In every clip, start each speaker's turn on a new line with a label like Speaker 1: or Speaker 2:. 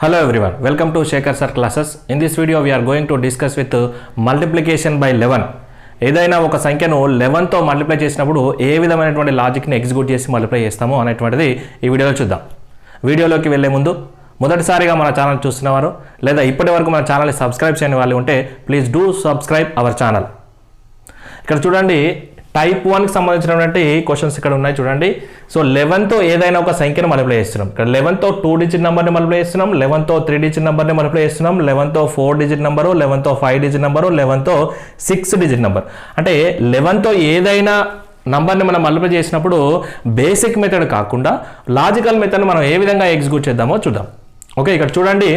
Speaker 1: Hello everyone, welcome to Shekhar Sir classes. In this video we are going to discuss with multiplication by 11. ఏదైనా ఒక సంఖ్యను 11 తో multiply చేసినప్పుడు ఏ విధమైనటువంటి logic ని ఎగ్జిక్యూట్ చేసి మల్టిప్లై చేస్తామో అనేటువంటిది ఈ వీడియోలో చూద్దాం. వీడియోలోకి వెళ్ళే ముందు మొదటిసారిగా మన ఛానల్ చూస్తున్నవారు లేదా ఇప్పటివరకు మన ఛానల్ ని సబ్స్క్రైబ్ చేయని వాళ్ళు ఉంటే please do subscribe our channel. ఇక్కడ చూడండి టైప్ 1 కి సంబంధించినటువంటి క్వశ్చన్స్ ఇక్కడ ఉన్నాయి చూడండి. సో 11 తో ఏదైనా ఒక సంఖ్యను మల్టిప్లై చేస్తున్నాం. ఇక్కడ 11 తో 2 డిజిట్ నంబర్ని మల్టిప్లై చేస్తున్నాం, 11 తో 3 డిజిట్ నంబర్ని మల్టిప్లై చేస్తున్నాం, 11 తో 4 డిజిట్ నంబరు, 11 తో 5 డిజిట్ నంబరు, 11 తో 6 డిజిట్ నంబర్. అంటే 11 తో ఏదైనా నంబర్ని మనం మల్టిప్లై చేసినప్పుడు బేసిక్ మెథడ్ కాకుండా లాజికల్ మెథడ్ మనం ఏ విధంగా ఎగ్జిక్యూట్ చేద్దామో చూద్దాం. ఓకే, ఇక్కడ చూడండి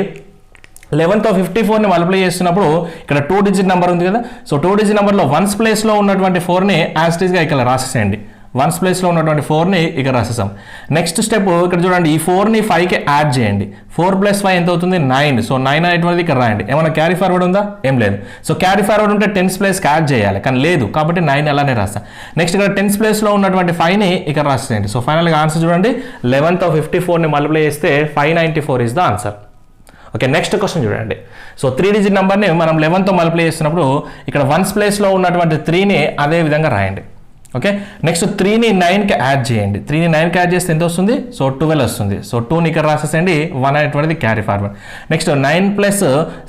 Speaker 1: 11 తో 54ని మల్టిప్లై చేస్తున్నప్పుడు ఇక్కడ 2 డిజిట్ నెంబర్ ఉంది కదా. సో 2 డిజిట్ నెంబర్లో వన్స్ ప్లేస్లో ఉన్నటువంటి 4ని యాజ్ ఇట్ ఈస్గా ఇక్కడ రాసేసేయండి. వన్స్ ప్లేస్లో ఉన్నటువంటి 4ని ఇక్కడ రాసేసాం. నెక్స్ట్ స్టెప్ ఇక్కడ చూడండి, ఈ 4ని 5కి యాడ్ చేయండి. 4 + 5 ఎంత అవుతుంది? 9. సో 9 అనేటువంటిది ఇక్కడ రాయండి. ఏమైనా క్యారీ ఫార్వర్డ్ ఉందా? ఏం లేదు. సో క్యారీ ఫార్వర్డ్ ఉంటే 10th ప్లేస్కి యాడ్ చేయాలి, కానీ లేదు కాబట్టి 9 అలానే రాస్తా. నెక్స్ట్ ఇక్కడ 10th ప్లేస్లో ఉన్నటువంటి 5ని ఇక్కడ రాసేయండి. సో ఫైనల్గా ఆన్సర్ చూడండి, 11 తో 54ని మల్టిప్లై చేస్తే 594 is the answer. Okay, next question చూడండి. సో 3 డిజిట్ నెంబర్ని మనం 11 తో మల్టిప్లై చేస్తున్నప్పుడు ఇక్కడ వన్స్ ప్లేస్లో ఉన్నటువంటి 3ని అదే విధంగా రాయండి. ఓకే, నెక్స్ట్ 3ని 9కి యాడ్ చేయండి. 3ని 9కి యాడ్ చేస్తే ఎంత వస్తుంది? సో 12 వస్తుంది. సో 2ని ఇక్కడ రాసేసండి, 1 అనేటువంటిది క్యారీ ఫార్వర్డ్. నెక్స్ట్ 9 +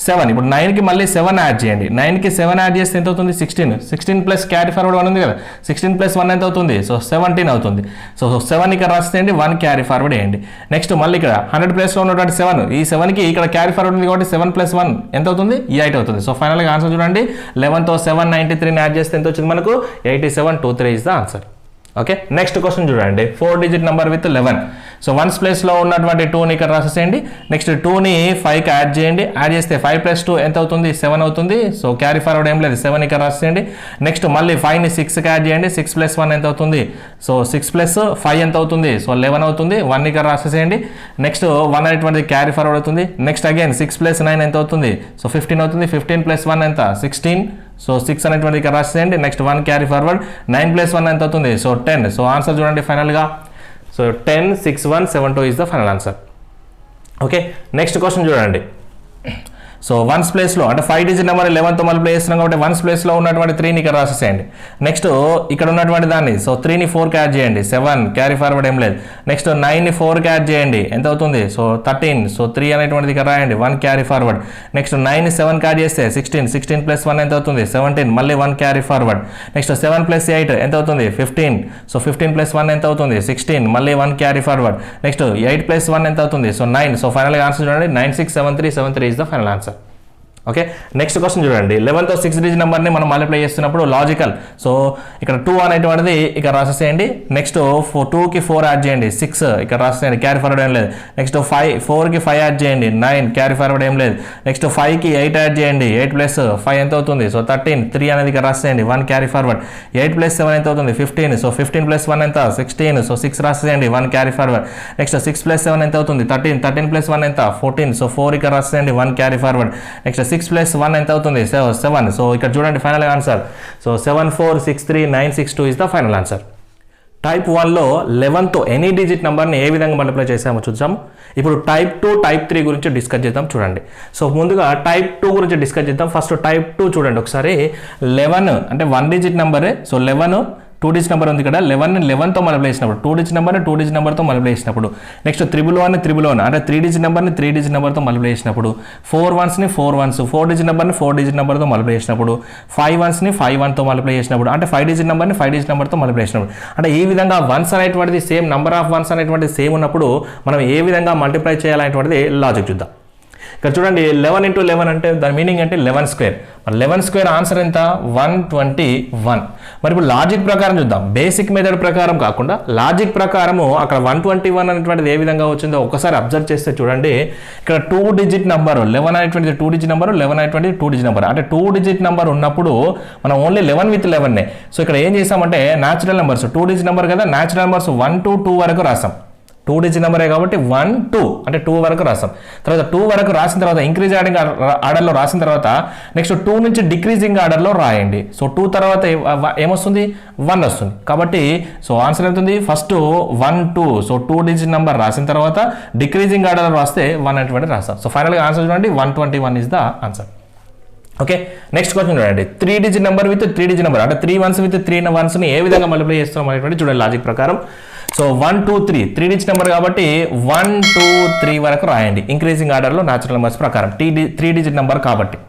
Speaker 1: 7, ఇప్పుడు 9కి మళ్ళీ 7 యాడ్ చేయండి. 9కి 7 యాడ్ చేస్తే ఎంత అవుతుంది? 16. 16 ప్లస్ క్యారీ ఫార్వర్డ్ 1 ఉంది కదా. 16 + 1 ఎంత అవుతుంది? సో 17 అవుతుంది. సో 7 ఇక్కడ రాసేయండి, 1 క్యారీ ఫార్వర్డ్ వేయండి. నెక్స్ట్ మళ్ళీ ఇక్కడ 100 ప్లేస్లో ఉన్నటువంటి 7, ఈ 7కి ఇక్కడ క్యారీ ఫార్వర్డ్ ఉంది కాబట్టి 7 + 1 ఎంత అవుతుంది? 8 అవుతుంది. సో ఫైనల్గా ఆన్సర్ చూడండి, 11 తో 793ని యాడ్ చేస్తే ఎంత వచ్చింది మనకు? 8723 is the answer. Okay, next question చూడండి. 4 digit number with 11. So once ప్లేస్లో ఉన్నటువంటి 2ని ఇక్కడ రాసేసేయండి. నెక్స్ట్ 2ని 5కి యాడ్ చేయండి. యాడ్ చేస్తే 5 + 2 ఎంత అవుతుంది? 7 అవుతుంది. సో క్యారీ ఫార్వర్డ్ ఏం లేదు, 7 ఇక్కడ రాసేయండి. నెక్స్ట్ మళ్ళీ 5ని 6కి యాడ్ చేయండి. 6 + 1 ఎంత అవుతుంది? సో 6 + 5 ఎంత అవుతుంది? సో 11 అవుతుంది. 1 ఇక్కడ రాసేసేయండి. నెక్స్ట్ 1 అనేటువంటిది క్యారీ ఫార్వర్డ్ అవుతుంది. నెక్స్ట్ అగైన్ 6 + 9 ఎంత అవుతుంది? సో 15 అవుతుంది. 15 + 1 ఎంత? 16. సో 6 అనేటువంటి ఇక్కడ రాసేయండి. Next 1 carry forward. 9 + 1 ఎంత అవుతుంది? సో 10. సో ఆన్సర్ చూడండి ఫైనల్గా, so 10 6 1 7 2 is the final answer. Okay, next question చూడండి. సో వన్స్ ప్లేస్లో అంటే 5 డిజిట్ నెంబర్ 11 తో మల్టిప్లై చేస్తున్నాం కాబట్టి వన్స్ ప్లేస్లో ఉన్నటువంటి 3ని ఇక్కడ రాసేసేయండి. నెక్స్ట్ ఇక్కడ ఉన్నటువంటి దాన్ని సో 3ని 4కి యాడ్ చేయండి. 7 క్యారీ ఫార్వర్డ్ ఏం లేదు. నెక్స్ట్ 9ని 4కి యాడ్ చేయండి. ఎంత అవుతుంది? సో 13. సో 3 అనేటువంటిది ఇక్కడ రాయండి, 1 క్యారీ ఫార్వర్డ్. నెక్స్ట్ 9ని 7కి యాడ్ చేస్తే 16. 16 + 1 ఎంత అవుతుంది? 17. మళ్ళీ 1 క్యారీ ఫార్వర్డ్. నెక్స్ట్ 7 + 8 ఎంత అవుతుంది? 15. సో 15 + 1 ఎంత అవుతుంది? 16. మళ్ళీ 1 క్యారీ ఫార్వర్డ్. నెక్స్ట్ 8 + 1 ఎంత అవుతుంది? సో 9. సో ఫైనల్గా ఆన్సర్ చూడండి, 967373 is the final answer. Okay, next question చూడండి. 11 తో 6 డిజిట్ నెంబర్ని మనం మల్టిప్లై చేస్తున్నప్పుడు లాజికల్. సో ఇక్కడ 2 అనేటువంటిది ఇక్కడ రాసేసేయండి. నెక్స్ట్ 2కి 4 యాడ్ చేయండి. 6 ఇక్కడ రాసేయండి, క్యారీ ఫార్వర్డ్ ఏం లేదు. నెక్స్ట్ 4కి 5 యాడ్ చేయండి. 9 క్యారీ ఫార్వర్డ్ ఏం లేదు. నెక్స్ట్ 5కి 8 యాడ్ చేయండి. 8 + 5 ఎంత అవుతుంది? సో 13. 3 అనేది ఇక్కడ రాసేయండి, 1 క్యారీ ఫార్వర్డ్. 8 + 7 ఎంత అవుతుంది? 15. సో 15 + 1 ఎంత? 16. So 6 రాసేయండి, 1 carry forward. నెక్స్ట్ 6 + 7 ఎంత అవుతుంది? 13. 13 + 1 ఎంత? 14. సో 4 ఇక్కడ రాసేయండి, 1 క్యారీ ఫార్వర్డ్. నెక్స్ట్ 6 + 1 ఎంత అవుతుంది? 7. సో ఇక్కడ చూడండి final answer, so 7463962 is the final answer. Type 1లో 11 తో ఎనీ డిజిట్ నెంబర్ని ఏ విధంగా మల్టిప్లై చేసామో చూద్దాం. ఇప్పుడు టైప్ 2 టైప్ 3 గురించి డిస్కస్ చేద్దాం చూడండి. సో ముందుగా టైప్ 2 గురించి డిస్కస్ చేద్దాం. ఫస్ట్ టైప్ 2 చూడండి ఒకసారి. 11 అంటే 1 డిజిట్ నెంబరే. సో 11 2 డిజిట్ నెంబర్ ఉంది ఇక్కడ. 11ని 11 తో మల్టిప్లై చేసినప్పుడు 2 డిజిట్ నెంబర్ని 2 డిజిట్ నెంబర్తో మల్టిప్లై చేసినప్పుడు, నెక్స్ట్ 111 అంటే 3 డిజిట్ నెంబర్ని 3 డిజిట్ నెంబర్తో మల్టిప్లై చేసినప్పుడు, 4 1స్ని 4 1s 4 డిజిట్ నెంబర్ని 4 డిజిట్ నెంబర్తో మల్టిప్లై చేసినప్పుడు, 5 1స్ని 5 1తో మల్టిప్లై చేసినప్పుడు, అంటే 5 డిజిట్ నెంబర్ని 5 డిజిట్ నెంబర్తో మల్టిప్లై చేసినప్పుడు, అంటే ఈ విధంగా వన్స్ అనేటువంటిది సేమ్ నెంబర్ ఆఫ్ వన్స్ అనేటువంటిది సేమ్ ఉన్నప్పుడు మనం ఏ విధంగా మల్టిప్లై చేయాలనేటువంటిది లాజిక్ చూద్దాం. ఇక్కడ చూడండి 11 × 11 అంటే దాని మీనింగ్ అంటే 11². మరి 11² ఆన్సర్ ఎంత? 121. మరి ఇప్పుడు లాజిక్ ప్రకారం చూద్దాం. బేసిక్ మెథడ్ ప్రకారం కాకుండా లాజిక్ ప్రకారము అక్కడ 121 అనేటువంటిది ఏ విధంగా వచ్చిందో ఒకసారి అబ్జర్వ్ చేస్తే చూడండి. ఇక్కడ 2 డిజిట్ నెంబర్ 11 అనేటువంటిది 2 డిజిట్ నెంబర్, 11 అనేటువంటిది 2 డిజిట్ నెంబర్. అంటే 2 డిజిట్ నెంబర్ ఉన్నప్పుడు మనం ఓన్లీ 11 విత్ 11నే. సో ఇక్కడ ఏం చేసామంటే న్యాచురల్ నెంబర్స్ 2 డిజిట్ నెంబర్ కదా, న్యాచురల్ నెంబర్స్ 1 to 2 వరకు రాసాం. 2 డిజిట్ నెంబరే కాబట్టి 1 2 అంటే 2 వరకు రాస్తాం. తర్వాత 2 వరకు రాసిన తర్వాత ఇంక్రీజ్ ఆర్డర్లో రాసిన తర్వాత నెక్స్ట్ 2 నుంచి డిక్రీజింగ్ ఆర్డర్లో రాయండి. సో 2 తర్వాత ఏమొస్తుంది 1 వస్తుంది. కాబట్టి సో ఆన్సర్ అవుతుంది ఫస్ట్ 1 2. సో 2 డిజిట్ నెంబర్ రాసిన తర్వాత డిక్రీజింగ్ ఆర్డర్లో రాస్తే 1 అనేటువంటి రాస్తాం. సో ఫైనల్గా ఆన్సర్ చూడండి 121 is the answer. Okay, next question చూడండి. 3 digit number with 3 digit number అంటే 3 1s విత్ 3 1s ని ఏ విధంగా మల్టిప్లై చేస్తాం అనేటువంటి చూడండి లాజిక్ ప్రకారం. సో 1 2 3 3 డిజిట్ నెంబర్ కాబట్టి 1 2 3 వరకు రాయండి ఇంక్రీజింగ్ ఆర్డర్లో న్యాచురల్ నెంబర్స్ ప్రకారం 3 డిజిట్ నెంబర్ కాబట్టి.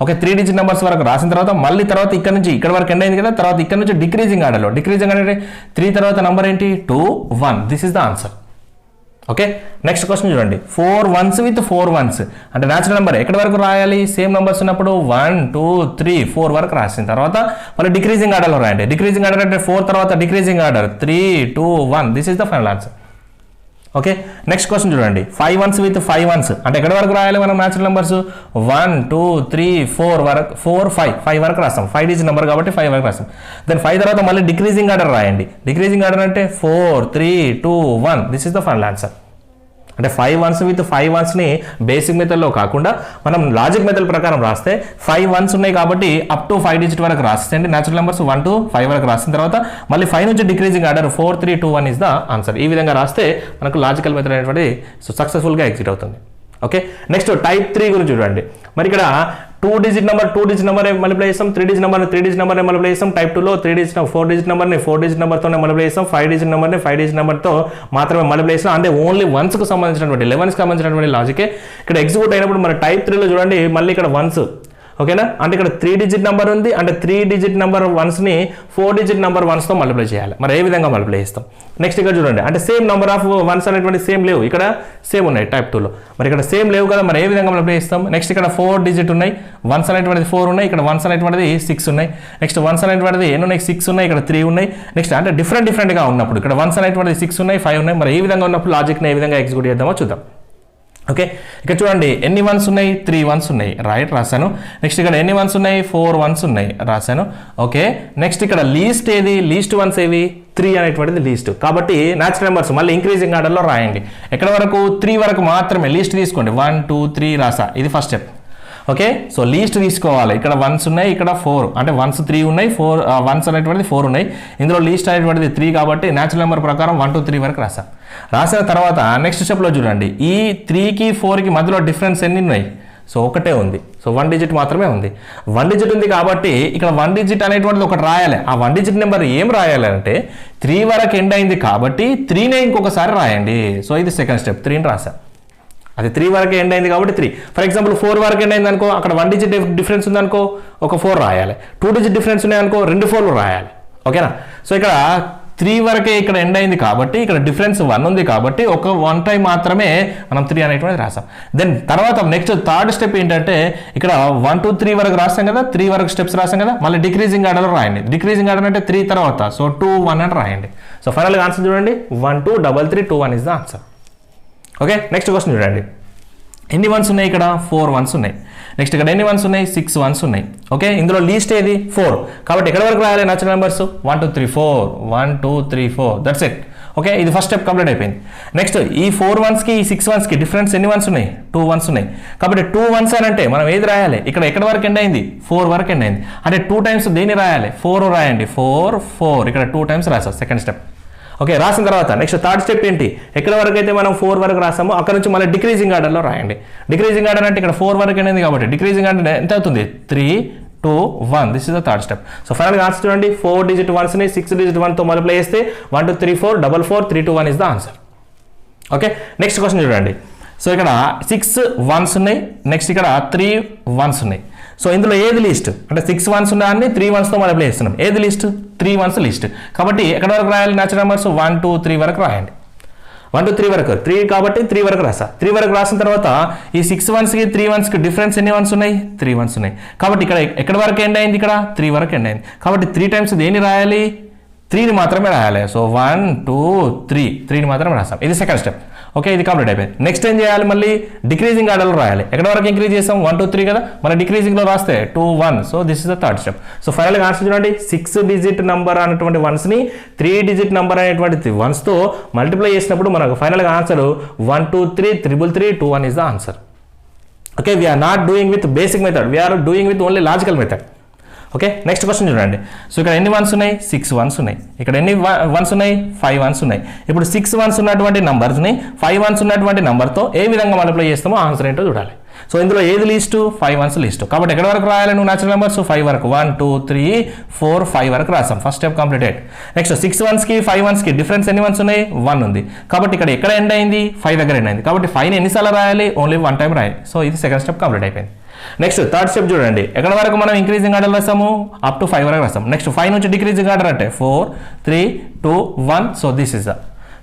Speaker 1: ఓకే, 3 డిజిట్ నెంబర్స్ వరకు రాసిన తర్వాత మళ్ళీ తర్వాత ఇక్కడ నుంచి ఇక్కడ వరకు ఎండ్ అయింది కదా, తర్వాత ఇక్కడ నుంచి డిక్రీజింగ్ ఆర్డర్లో డిక్రీజింగ్ అంటే 3 తర్వాత నెంబర్ ఏంటి 2 1. This is the answer. Okay, next question చూడండి. 4 1s విత్ 4 1s అంటే న్యాచురల్ నెంబర్ ఎక్కడి వరకు రాయాలి, సేమ్ నెంబర్స్ ఉన్నప్పుడు 1 2 3 4 వరకు రాసిన తర్వాత మళ్ళీ డిక్రీజింగ్ ఆర్డర్లో రాయండి. డిక్రీజింగ్ ఆర్డర్ అంటే 4 తర్వాత decreasing order 3 2 1. This is the final answer. Okay, next question చూడండి. 5 1s విత్ 5 1s అంటే ఎక్కడి వరకు రాయాలి మనం న్యాచురల్ నెంబర్స్ 1 2 3 4 వరకు 4 5 వరకు రాస్తాం. 5 డిజిట్ నెంబర్ కాబట్టి 5 వరకు రాస్తాం. దెన్ 5 తర్వాత మళ్ళీ డిక్రీజింగ్ ఆర్డర్ రాయండి. డిక్రీజింగ్ ఆర్డర్ అంటే 4 3 2 1. This is the final answer. అంటే 5 1s విత్ 5 1s ని బేసిక్ మెథడ్లో కాకుండా మనం లాజిక్ మెథడ్ ప్రకారం రాస్తే 5 1s ఉన్నాయి కాబట్టి అప్ టు 5 డిజిట్ వరకు రాసేయండి న్యాచురల్ నెంబర్స్ 1 to 5 వరకు రాసిన తర్వాత మళ్ళీ 5 నుంచి decreasing order 4 3 2 1 is the answer. ఈ విధంగా రాస్తే మనకు లాజికల్ మెథడ్ అనేటువంటి సక్సెస్ఫుల్గా ఎగ్జిట్ అవుతుంది. ఓకే, నెక్స్ట్ టైప్ 3 గురించి చూడండి. మరి ఇక్కడ 2 డిజిట్ నెంబర్ మల్టిప్లై చేస్తాం, 3 డిజిట్ నెంబర్ మల్టిప్లై చేస్తాం. టైప్ 2లో 4 డిజిట్ నెంబర్ని 4 డిజిట్ నెంబర్తోనే మల్టిప్లై చేస్తాం. 5 డిజిట్ నెంబర్ని 5 డిజిట్ నెంబర్తో మాత్రమే మల్టిప్లై చేస్తాం. అంటే ఓన్లీ 1స్కి సంబంధించినటువంటి 11స్కి సంబంధించినటువంటి లాజికే ఇక్కడ ఎగ్జిక్యూట్ అయినప్పుడు మన టైప్ 3లో చూడండి మళ్ళీ ఇక్కడ 1s. ఓకేనా, అంటే ఇక్కడ 3 డిజిట్ నెంబర్ ఉంది అంటే 3 డిజిట్ నెంబర్ 1స్ని 4 డిజిట్ నెంబర్ 1స్తో మల్టిప్లై చేయాలి. మరి ఏ విధంగా మల్టిప్లై చేస్తాం నెక్స్ట్ ఇక్కడ చూడండి. అంటే సేమ్ నెంబర్ ఆఫ్ 1s అనేటువంటి సేమ్ లేవు, ఇక్కడ సేమ్ ఉన్నాయి టైప్ 2లో. మరి ఇక్కడ సేమ్ లేవు కదా, మరి ఏ విధంగా మల్టిప్లై చేస్తాం. నెక్స్ట్ ఇక్కడ 4 డిజిట్ ఉన్నాయి, 1s అనేటువంటిది 4 ఉన్నాయి, ఇక్కడ 1s అనేటువంటిది 6 ఉన్నాయి. నెక్స్ట్ 1s అనేటువంటిది ఎన్ని ఉన్నాయి 6 ఉన్నాయి, ఇక్కడ 3 ఉన్నాయి. నెక్స్ట్ అంటే డిఫరెంట్గా ఉన్నప్పుడు ఇక్కడ 1s అనేటువంటిది 6 ఉన్నాయి 5 ఉన్నాయి. మరి ఏ విధంగా ఉన్నప్పుడు లాజిక్ని ఏ విధంగా ఎగ్జిక్యూట్ చేద్దామో చూద్దాం. ఓకే, ఇక్కడ చూడండి ఎన్ని 1s ఉన్నాయి 3 1s ఉన్నాయి రాశాను. నెక్స్ట్ ఇక్కడ ఎన్ని 1s ఉన్నాయి 4 1s ఉన్నాయి రాశాను. ఓకే, నెక్స్ట్ ఇక్కడ లీస్ట్ ఏది, లీస్ట్ 1s ఏవి 3 అనేటువంటిది లీస్ట్. కాబట్టి న్యాచురల్ నెంబర్స్ మళ్ళీ ఇంక్రీజింగ్ ఆర్డర్లో రాయండి. ఎక్కడ వరకు 3 వరకు మాత్రమే లీస్ట్ తీసుకోండి. 1 2 3 రాసా, ఇది first step. Okay, so least తీసుకోవాలి. ఇక్కడ 1s ఉన్నాయి, ఇక్కడ 4 అంటే 1s 3 ఉన్నాయి, 1s అనేటువంటిది 4 ఉన్నాయి. ఇందులో లీస్ట్ అనేటువంటిది 3 కాబట్టి న్యాచురల్ నెంబర్ ప్రకారం 1 to 3 వరకు రాసిన తర్వాత నెక్స్ట్ స్టెప్లో చూడండి ఈ 3కి 4కి మధ్యలో డిఫరెన్స్ ఎన్ని ఉన్నాయి. సో ఒకటే ఉంది. సో 1 డిజిట్ మాత్రమే ఉంది. 1 డిజిట్ ఉంది కాబట్టి ఇక్కడ 1 డిజిట్ అనేటువంటిది ఒకటి రాయాలి. ఆ 1 డిజిట్ నెంబర్ ఏం రాయాలి అంటే 3 వరకు ఎండ్ అయింది కాబట్టి 3నే ఇంకొకసారి రాయండి. సో ఇది సెకండ్ స్టెప్. 3ని రాసా, అది 3 వరకు ఎండ్ అయింది కాబట్టి 3. ఫర్ ఎగ్జాంపుల్ 4 వరకు ఎండ్ అయింది అనుకో, అక్కడ 1 డిజిట్ డిఫరెన్స్ ఉంది అనుకో, ఒక 4 రాయాలి. 2 డిజిట్ డిఫరెన్స్ ఉన్నాయి అనుకో, 2 4లు రాయాలి. ఓకేనా, సో ఇక్కడ 3 వరకే ఇక్కడ ఎండ్ అయింది కాబట్టి ఇక్కడ డిఫరెన్స్ 1 ఉంది కాబట్టి ఒక 1 టైం మాత్రమే మనం 3 అనేటువంటిది రాసాం. దెన్ తర్వాత నెక్స్ట్ థర్డ్ స్టెప్ ఏంటంటే ఇక్కడ 1 to 3 వరకు రాస్తాం కదా, 3 వరకు స్టెప్స్ రాస్తాం కదా, మళ్ళీ డిక్రీజింగ్ ఆర్డర్లో రాయండి. డిక్రీజింగ్ ఆర్డర్ అంటే 3 తర్వాత, సో 2 1 అని రాయండి. సో ఫైనల్గా ఆన్సర్ చూడండి 1 2 3 3 2 1 is the answer. Okay, next question చూడండి. ఎన్ని 1s ఉన్నాయి ఇక్కడ 4 1s ఉన్నాయి. నెక్స్ట్ ఇక్కడ ఎన్ని 1s ఉన్నాయి 6 1s ఉన్నాయి. ఓకే, ఇందులో లీస్ట్ ఏది 4 కాబట్టి ఎక్కడ వరకు రాయాలి natural numbers 1 2 3 4 1 2 3 4 that's it. Okay, ఇది ఫస్ట్ స్టెప్ కంప్లీట్ అయిపోయింది. నెక్స్ట్ ఈ 4 1స్కి ఈ 6 1స్కి డిఫరెన్స్ ఎన్ని 1s ఉన్నాయి 2 1s ఉన్నాయి. కాబట్టి 2 1s అని అంటే మనం ఏది రాయాలి, ఇక్కడ ఎక్కడ వరకు ఎండ్ అయింది 4 వరకు ఎండ్ అయింది అంటే 2 టైమ్స్ దేన్ని రాయాలి 4 రాయండి. 4 4 ఇక్కడ 2 టైమ్స్ రాసాం సెకండ్ స్టెప్. ఓకే, రాసిన తర్వాత నెక్స్ట్ థర్డ్ స్టెప్ ఏంటి, ఎక్కడ వరకు అయితే మనం 4 వరకు రాసామో అక్కడ నుంచి మళ్ళీ డిక్రీజింగ్ ఆర్డర్లో రాయండి. డిక్రీజింగ్ ఆర్డర్ అంటే ఇక్కడ 4 వరకు అనేది కాబట్టి డిక్రీజింగ్ ఆర్డర్ ఎంత అవుతుంది 3 2 1. This is the third step. So ఫైనల్గా ఆన్సర్ చూడండి 4 డిజిట్ 1స్ని 6 డిజిట్ 1తో మల్టిప్లై చేస్తే 1 2 3 4 4 4 3 2 1 is the answer. Okay, next question చూడండి. సో ఇక్కడ 6 1s ఉన్నాయి, నెక్స్ట్ ఇక్కడ 3 1s ఉన్నాయి. సో ఇందులో ఏది లీస్ట్ అంటే 6 1s ఉన్నాయని 3 1sతో మల్టిప్లై చేస్తున్నాం. ఏది లీస్ట్ 3 1s లీస్ట్ కాబట్టి ఎక్కడ వరకు రాయాలి న్యాచురల్ నెంబర్స్ 1 2 3 వరకు రాయండి. 1 2 3 వరకు 3 కాబట్టి 3 వరకు రాసా. 3 వరకు రాసిన తర్వాత ఈ 6 1స్కి 3 1స్కి డిఫరెన్స్ ఎన్ని 1s ఉన్నాయి 3 1s ఉన్నాయి. కాబట్టి ఇక్కడ ఎక్కడ వరకు ఎండ్ అయింది ఇక్కడ 3 వరకు ఎండ్ అయింది కాబట్టి 3 టైమ్స్ దేన్ని రాయాలి 3ని మాత్రమే రాయాలి. సో 1 2 3 3ని మాత్రమే రాస్తాం. ఇది సెకండ్ స్టెప్. ఓకే, ఇది కంప్లీట్ అయిపోయింది. నెక్స్ట్ ఏం చేయాలి, మళ్ళీ డిక్రీజింగ్ ఆర్డర్లో రాయాలి. ఎక్కడ వరకు ఇంక్రీజ్ చేస్తాం, 1 2 3 కదా, మన డిక్రీజింగ్లో రాస్తే 2 1. So this is the third step. So ఫైనల్గా ఆన్సర్ చూడండి, 6 డిజిట్ నెంబర్ అనేటువంటి వన్స్ని 3 డిజిట్ నెంబర్ అనేటువంటి వన్స్తో మల్టిప్లై చేసినప్పుడు మనకు ఫైనల్గా answer 1 2 3 3 2 1 is the answer. Okay, we're not doing with basic method, we're doing with only logical method. Okay, next question చూడండి. So ఇక్కడ ఎన్ని వన్స్ ఉన్నాయి, 6 వన్స్ ఉన్నాయి. ఇక్కడ ఎన్ని వన్స్ ఉన్నాయి, 5 వన్స్ ఉన్నాయి. ఇప్పుడు 6 వన్స్ ఉన్నటువంటి నంబర్స్ని 5 వన్స్ ఉన్నటువంటి నెంబర్తో ఏ విధంగా మల్టిప్లై చేస్తామో ఆన్సర్ ఏంటో చూడాలి. సో ఇందులో ఏది లీస్ట్, 5 వన్స్ లీస్ట్. కాబట్టి ఎక్కడ వరకు రాయాలి నువ్వు న్యాచురల్ నెంబర్స్, 5 వరకు. 1 2 3 4 5 వరకు రాస్తాం. First step completed. నెక్స్ట్ 6 వన్స్కి 5 వన్స్కి డిఫరెన్స్ ఎన్ని వన్స్ ఉన్నాయి, 1 ఉంది. కాబట్టి ఇక్కడ ఎక్కడ ఎండ్ అయింది, 5 దగ్గర ఎండ్ అయింది. కాబట్టి 5ని ఎన్నిసార్లు రాయాలి, ఓన్లీ 1 టైం రాయాలి. సో ఇది సెకండ్ స్టెప్ కంప్లీట్ అయిపోయింది. నెక్స్ట్ థర్డ్ స్టెప్ చూడండి, ఎక్కడ వరకు మనం ఇంక్రీజింగ్ ఆర్డర్ రాస్తాము, అప్ టు 5 వరకు రాస్తాం. నెక్స్ట్ 5 నుంచి డిక్రీజింగ్ ఆర్డర్ అంటే 4 3 2 1. So this is the.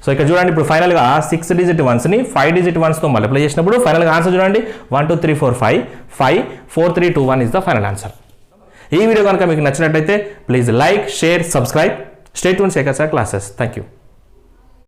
Speaker 1: So ఇక్కడ చూడండి, ఇప్పుడు ఫైనల్గా 6 డిజిట్ వన్స్ని 5 డిజిట్ వన్స్తో మల్టిప్లై చేసినప్పుడు ఫైనల్గా ఆన్సర్ చూడండి, 1 2 3 4 5 5 4 3 2 1 ఇస్ ద ఫైనల్ ఆన్సర్. ఈ వీడియో కనుక మీకు నచ్చినట్లయితే please like share subscribe. Stay tune Shekhar sir classes. Thank you.